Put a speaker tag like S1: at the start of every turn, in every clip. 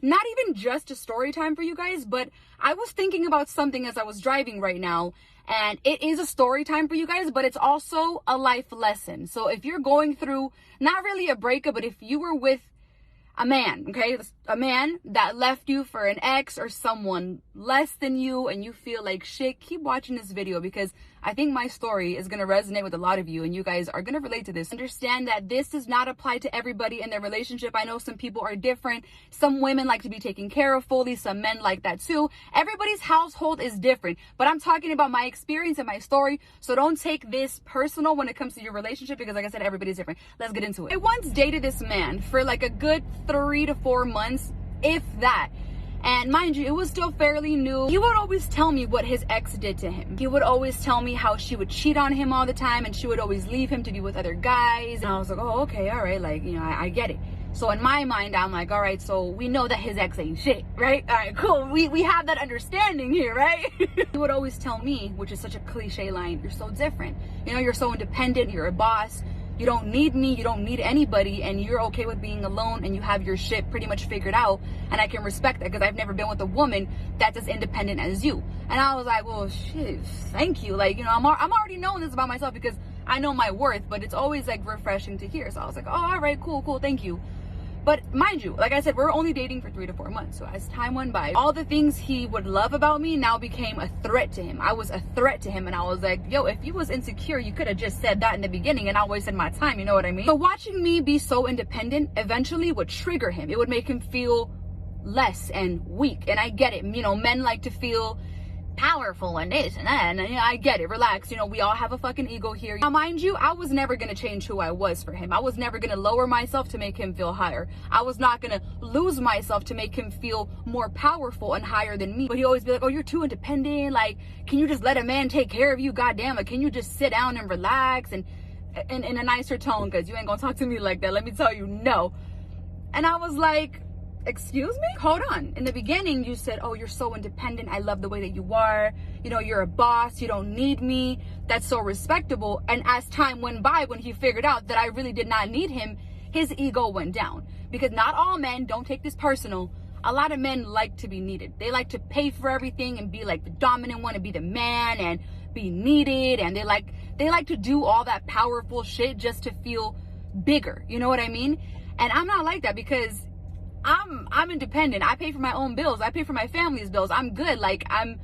S1: not even just a story time for you guys, but I was thinking about something as I was driving right now, and it is a story time for you guys, but it's also a life lesson. So if you're going through, not really a breakup, but if you were with a man, okay, a man that left you for an ex or someone less than you and you feel like shit, keep watching this video, because I think my story is going to resonate with a lot of you and you guys are going to relate to this. Understand that this does not apply to everybody in their relationship. I know some people are different. Some women like to be taken care of fully. Some men like that too. Everybody's household is different, but I'm talking about my experience and my story. So don't take this personal when it comes to your relationship, because like I said, everybody's different. Let's get into it. I once dated this man for like a good 3 to 4 months, if that. And mind you, it was still fairly new. He would always tell me what his ex did to him. He would always tell me how she would cheat on him all the time and she would always leave him to be with other guys. And I was like, oh, okay, all right. Like, you know, I get it. So in my mind, I'm like, all right, so we know that his ex ain't shit, right? All right, cool. We have that understanding here, right? He would always tell me, which is such a cliche line, you're so different. You know, you're so independent. You're a boss. You don't need me, you don't need anybody, and you're okay with being alone and you have your shit pretty much figured out. And I can respect that because I've never been with a woman that's as independent as you. And I was like, well, shit, thank you. Like, you know, I'm already knowing this about myself because I know my worth, but it's always like refreshing to hear. So I was like, oh, all right, cool, thank you. But mind you, like I said, we're only dating for 3 to 4 months. So as time went by, all the things he would love about me now became a threat to him. I was a threat to him. And I was like, yo, if you was insecure, you could have just said that in the beginning and I wasted my time. You know what I mean? So watching me be so independent eventually would trigger him. It would make him feel less and weak. And I get it. You know, men like to feel powerful and this and that, and you know, I get it, relax, you know, we all have a fucking ego here. Now mind you, I was never gonna change who I was for him. I was never gonna lower myself to make him feel higher. I was not gonna lose myself to make him feel more powerful and higher than me. But he always be like, oh, you're too independent, like, can you just let a man take care of you? Goddamn, like, can you just sit down and relax? And in a nicer tone, because you ain't gonna talk to me like that, let me tell you, no. And I was like, excuse me? Hold on. In the beginning, you said, oh, you're so independent. I love the way that you are. You know, you're a boss. You don't need me. That's so respectable. And as time went by, when he figured out that I really did not need him, his ego went down. Because not all men, don't take this personal, a lot of men like to be needed. They like to pay for everything and be like the dominant one and be the man and be needed. And they like to do all that powerful shit just to feel bigger. You know what I mean? And I'm not like that, because I'm independent. I pay for my own bills. I pay for my family's bills. I'm good. Like I'm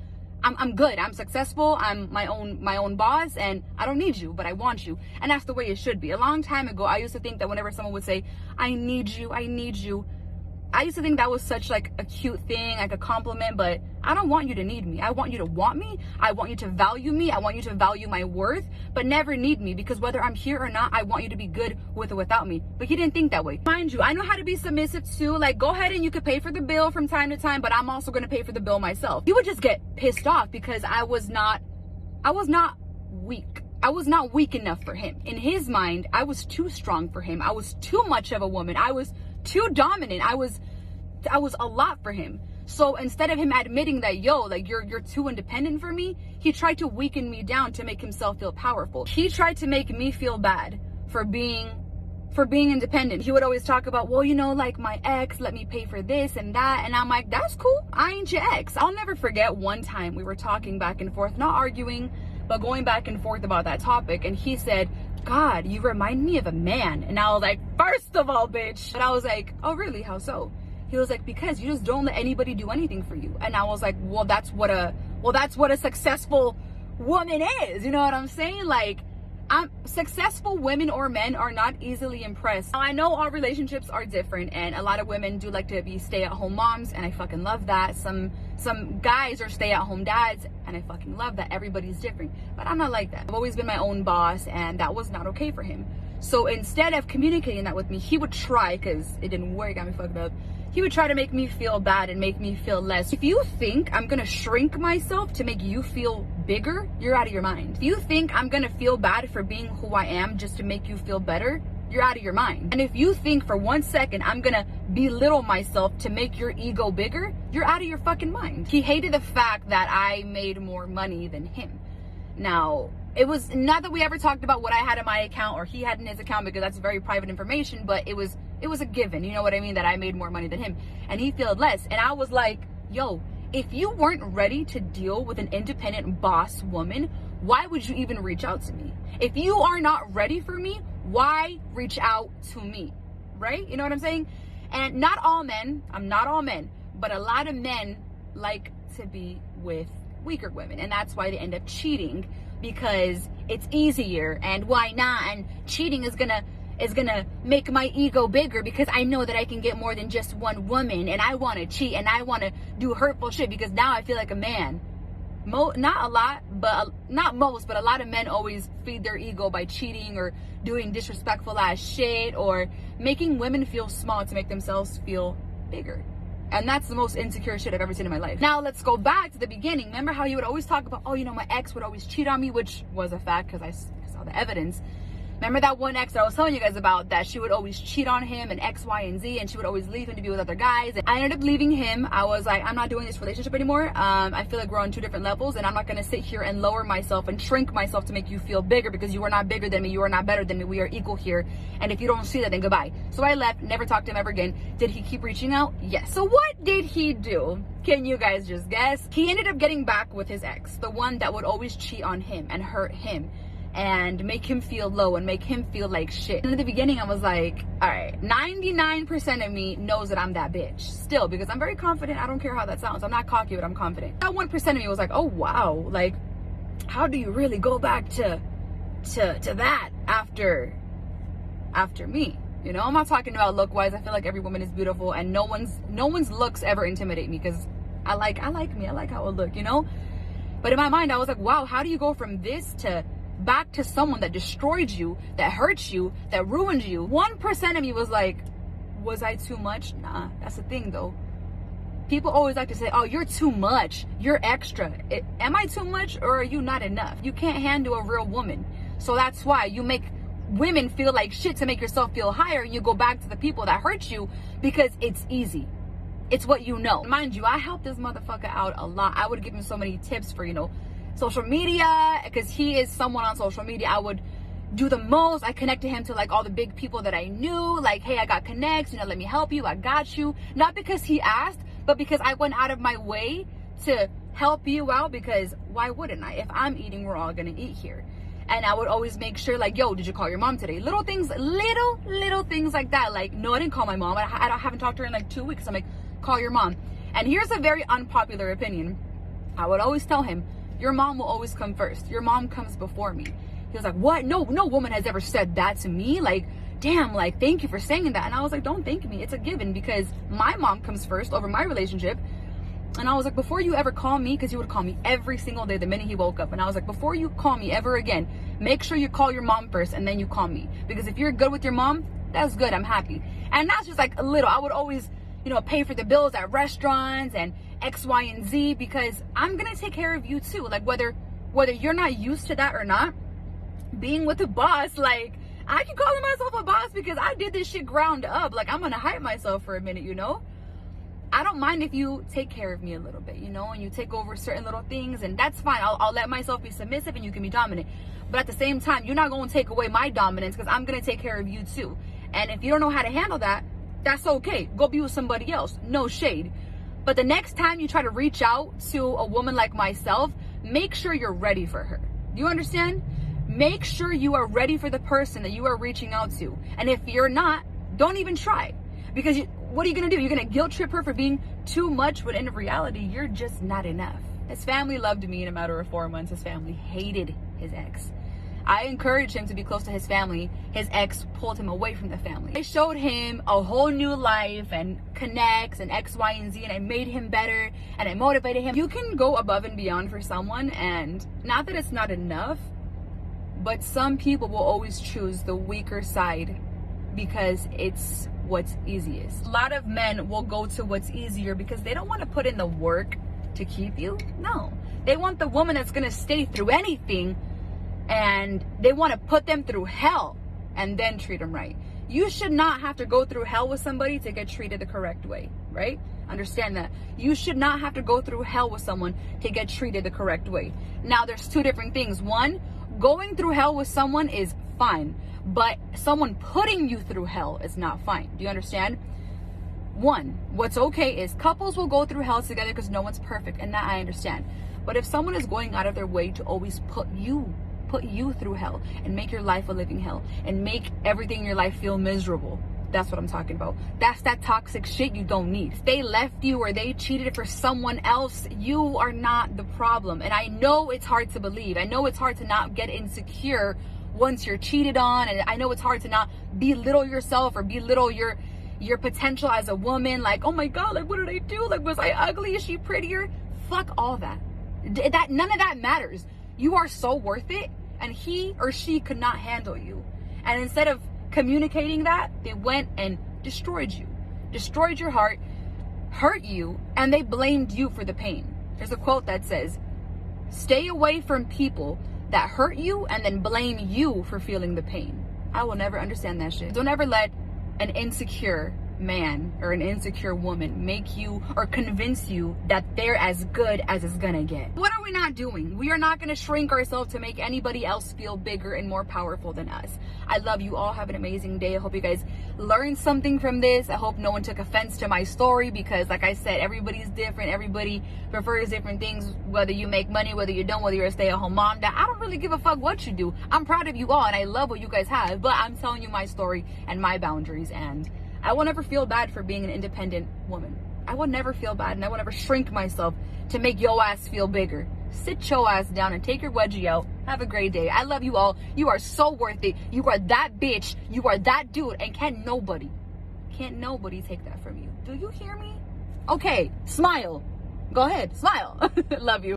S1: good. I'm successful. I'm my own boss, and I don't need you, but I want you. And that's the way it should be. A long time ago, I used to think that whenever someone would say, I need you, I used to think that was such like a cute thing, like a compliment, but I don't want you to need me. I want you to want me. I want you to value me. I want you to value my worth, but never need me, because whether I'm here or not, I want you to be good with or without me. But he didn't think that way. Mind you, I know how to be submissive too. Like, go ahead and you could pay for the bill from time to time, but I'm also going to pay for the bill myself. He would just get pissed off because I was not weak. I was not weak enough for him. In his mind, I was too strong for him. I was too much of a woman. I was too dominant. I was a lot for him. So instead of him admitting that, yo, like you're too independent for me, he tried to weaken me down to make himself feel powerful. He tried to make me feel bad for being independent. He would always talk about, well, you know, like my ex let me pay for this and that. And I'm like, that's cool. I ain't your ex. I'll never forget one time we were talking back and forth, not arguing, but going back and forth about that topic. And he said, God, you remind me of a man. And I was like, first of all, bitch. And I was like, oh, really? How so? He was like, because you just don't let anybody do anything for you. And I was like, well, that's what a successful woman is. You know what I'm saying? Like, successful women or men are not easily impressed. Now, I know all relationships are different, and a lot of women do like to be stay-at-home moms, and I fucking love that. Some guys are stay-at-home dads, and I fucking love that. Everybody's different, but I'm not like that. I've always been my own boss, and that was not okay for him. So instead of communicating that with me, he would try, because it didn't work, got me fucked up. He would try to make me feel bad and make me feel less. If you think I'm gonna shrink myself to make you feel bigger, you're out of your mind. If you think I'm gonna feel bad for being who I am just to make you feel better, you're out of your mind. And if you think for 1 second I'm gonna belittle myself to make your ego bigger, you're out of your fucking mind. He hated the fact that I made more money than him. Now, it was not that we ever talked about what I had in my account or he had in his account, because that's very private information, but it was it was a given, you know what I mean, that I made more money than him and he felt less. And I was like, yo, if you weren't ready to deal with an independent boss woman, why would you even reach out to me? If you are not ready for me, why reach out to me? Right? You know what I'm saying? And not all men, I'm not all men, but a lot of men like to be with weaker women, and that's why they end up cheating, because it's easier, and why not? And cheating is gonna make my ego bigger because I know that I can get more than just one woman, and I want to cheat and I want to do hurtful shit because now I feel like a man. Not a lot, but not most, but a lot of men always feed their ego by cheating or doing disrespectful ass shit or making women feel small to make themselves feel bigger. And that's the most insecure shit I've ever seen in my life. Now let's go back to the beginning. Remember how he would always talk about, oh, you know, my ex would always cheat on me, which was a fact because I saw the evidence. Remember that one ex that I was telling you guys about, that she would always cheat on him and X, Y, and Z, and she would always leave him to be with other guys. And I ended up leaving him. I was like, I'm not doing this relationship anymore. I feel like we're on two different levels, and I'm not going to sit here and lower myself and shrink myself to make you feel bigger, because you are not bigger than me. You are not better than me. We are equal here. And if you don't see that, then goodbye. So I left, never talked to him ever again. Did he keep reaching out? Yes. So what did he do? Can you guys just guess? He ended up getting back with his ex, the one that would always cheat on him and hurt him and make him feel low and make him feel like shit. And in the beginning, I was like, all right, 99% of me knows that I'm that bitch still, because I'm very confident. I don't care how that sounds. I'm not cocky, but I'm confident. That 1% of me was like, oh wow, like, how do you really go back to that after me? You know, I'm not talking about look wise. I feel like every woman is beautiful, and no one's looks ever intimidate me, because I like me. I like how I look, you know? But in my mind, I was like, wow, how do you go from this to back to someone that destroyed you, that hurt you, that ruined you? 1% of me was like, was I too much? Nah, that's the thing though. People always like to say, oh, you're too much, you're extra. Am I too much, or are you not enough? You can't handle a real woman. So that's why you make women feel like shit to make yourself feel higher, and you go back to the people that hurt you because it's easy. It's what you know. Mind you, I helped this motherfucker out a lot. I would give him so many tips for, you know, social media, because he is someone on social media I would do the most. I connected him to like all the big people that I knew, like, hey, I got connects, you know, let me help you, I got you. Not because he asked, but because I went out of my way to help you out, because why wouldn't I? If I'm eating, we're all gonna eat here. And I would always make sure, like, yo, did you call your mom today? Little things, little things like that. Like, no, I didn't call my mom. I haven't talked to her in like 2 weeks. I'm like, call your mom. And here's a very unpopular opinion. I would always tell him, your mom will always come first. Your mom comes before me. He was like, what? No woman has ever said that to me. Like, damn, like, thank you for saying that. And I was like, don't thank me. It's a given, because my mom comes first over my relationship. And I was like, before you ever call me, because he would call me every single day the minute he woke up. And I was like, before you call me ever again, make sure you call your mom first and then you call me. Because if you're good with your mom, that's good. I'm happy. And that's just like a little. I would always, you know, pay for the bills at restaurants and X, Y, and Z, because I'm gonna take care of you too. Like, whether you're not used to that or not, being with a boss, like, I can call myself a boss because I did this shit ground up. Like, I'm gonna hype myself for a minute, you know? I don't mind if you take care of me a little bit, you know, and you take over certain little things, and that's fine. I'll let myself be submissive and you can be dominant. But at the same time, you're not gonna take away my dominance, because I'm gonna take care of you too. And if you don't know how to handle that, that's okay. Go be with somebody else. No shade. But the next time you try to reach out to a woman like myself, make sure you're ready for her. Do you understand? Make sure you are ready for the person that you are reaching out to. And if you're not, don't even try. Because what are you going to do? You're going to guilt trip her for being too much, when in reality, you're just not enough. His family loved me in a matter of 4 months. His family hated his ex. I encouraged him to be close to his family. His ex pulled him away from the family. I showed him a whole new life and connects and X, Y, and Z, and I made him better and I motivated him. You can go above and beyond for someone, and not that it's not enough, but some people will always choose the weaker side because it's what's easiest. A lot of men will go to what's easier because they don't want to put in the work to keep you. No, they want the woman that's gonna stay through anything, and they want to put them through hell and then treat them right. You should not have to go through hell with somebody to get treated the correct way, right? Understand that. You should not have to go through hell with someone to get treated the correct way. Now, there's two different things. One, going through hell with someone is fine. But someone putting you through hell is not fine. Do you understand? One, what's okay is couples will go through hell together because no one's perfect, and that I understand. But if someone is going out of their way to always put you through hell and make your life a living hell and make everything in your life feel miserable, that's what I'm talking about. That's that toxic shit you don't need. If they left you or they cheated for someone else, you are not the problem. And I know it's hard to believe. I know it's hard to not get insecure once you're cheated on. And I know it's hard to not belittle yourself or belittle your potential as a woman. Like, oh my God, like, what did I do? Like, was I ugly? Is she prettier? Fuck all that. None of that matters. You are so worth it. And he or she could not handle you. And instead of communicating that, they went and destroyed you, destroyed your heart, hurt you, and they blamed you for the pain. There's a quote that says, stay away from people that hurt you and then blame you for feeling the pain. I will never understand that shit. Don't ever let an insecure man or an insecure woman make you or convince you that they're as good as it's gonna get. What are we not doing? We are not gonna shrink ourselves to make anybody else feel bigger and more powerful than us. I love you all. Have an amazing day. I hope you guys learned something from this. I hope no one took offense to my story because, like I said, everybody's different. Everybody prefers different things, whether you make money, whether you don't, whether you're a stay-at-home mom. That I don't really give a fuck what you do. I'm proud of you all and I love what you guys have, but I'm telling you my story and my boundaries, and I will never feel bad for being an independent woman. I will never feel bad, and I will never shrink myself to make your ass feel bigger. Sit your ass down and take your wedgie out. Have a great day. I love you all. You are so worth it. You are that bitch. You are that dude. And can't nobody take that from you. Do you hear me? Okay, smile. Go ahead, smile. Love you.